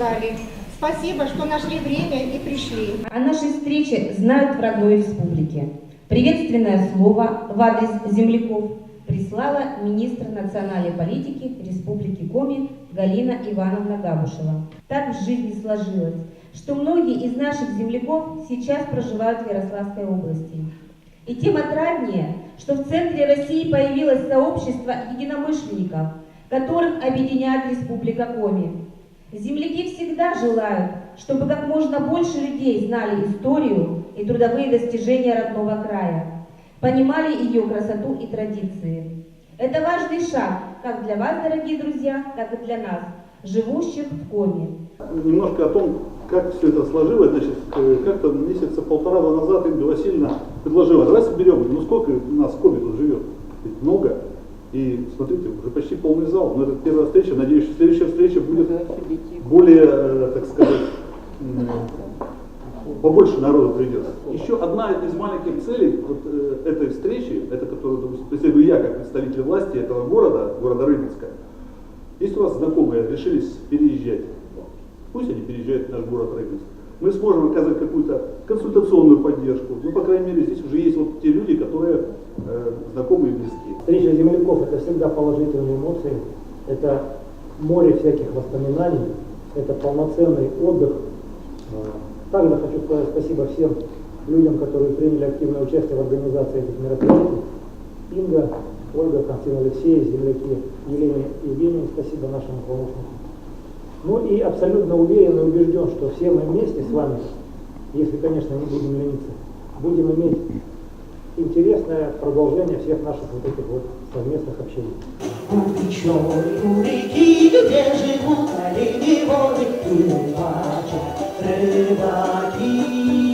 зале. Спасибо, что нашли время и пришли. О нашей встрече знают в родной республике. Приветственное слово в адрес земляков прислала министр национальной политики Республики Коми Галина Ивановна Габушева. Так в жизни сложилось, что многие из наших земляков сейчас проживают в Ярославской области. И тем отраднее, что в центре России появилось сообщество единомышленников, которых объединяет Республика Коми. Земляки всегда желают, чтобы как можно больше людей знали историю и трудовые достижения родного края, понимали ее красоту и традиции. Это важный шаг как для вас, дорогие друзья, так и для нас, живущих в Коми. Немножко о том, как все это сложилось. Значит, как-то месяца полтора назад Инга Васильевна предложила: давай соберем, ну сколько у нас в Коми тут живет? Ведь много. И смотрите, уже почти полный зал. Но это первая встреча. Надеюсь, что следующая встреча будет более, так сказать, побольше народу придет. Еще одна из маленьких целей вот этой встречи, это которую преследую я как представитель власти этого города Рыбинска. Если у вас знакомые решились переезжать, пусть они переезжают в наш город Рыбинск. Мы сможем оказать какую-то консультационную поддержку. Ну, по крайней мере, здесь уже есть вот те люди, которые знакомы и близки. Встреча земляков — это всегда положительные эмоции, это море всяких воспоминаний, это полноценный отдых. Также хочу сказать спасибо всем людям, которые приняли активное участие в организации этих мероприятий. Инга, Ольга, Константин Алексеевич, земляки, Елене Евгеньевне, спасибо нашему помощнику. Ну и абсолютно уверен и убежден, что все мы вместе с вами, если, конечно, не будем лениться, будем иметь интересное продолжение всех наших вот этих вот совместных общений. У реки, где живут олени, воды, и рыбачат рыбаки.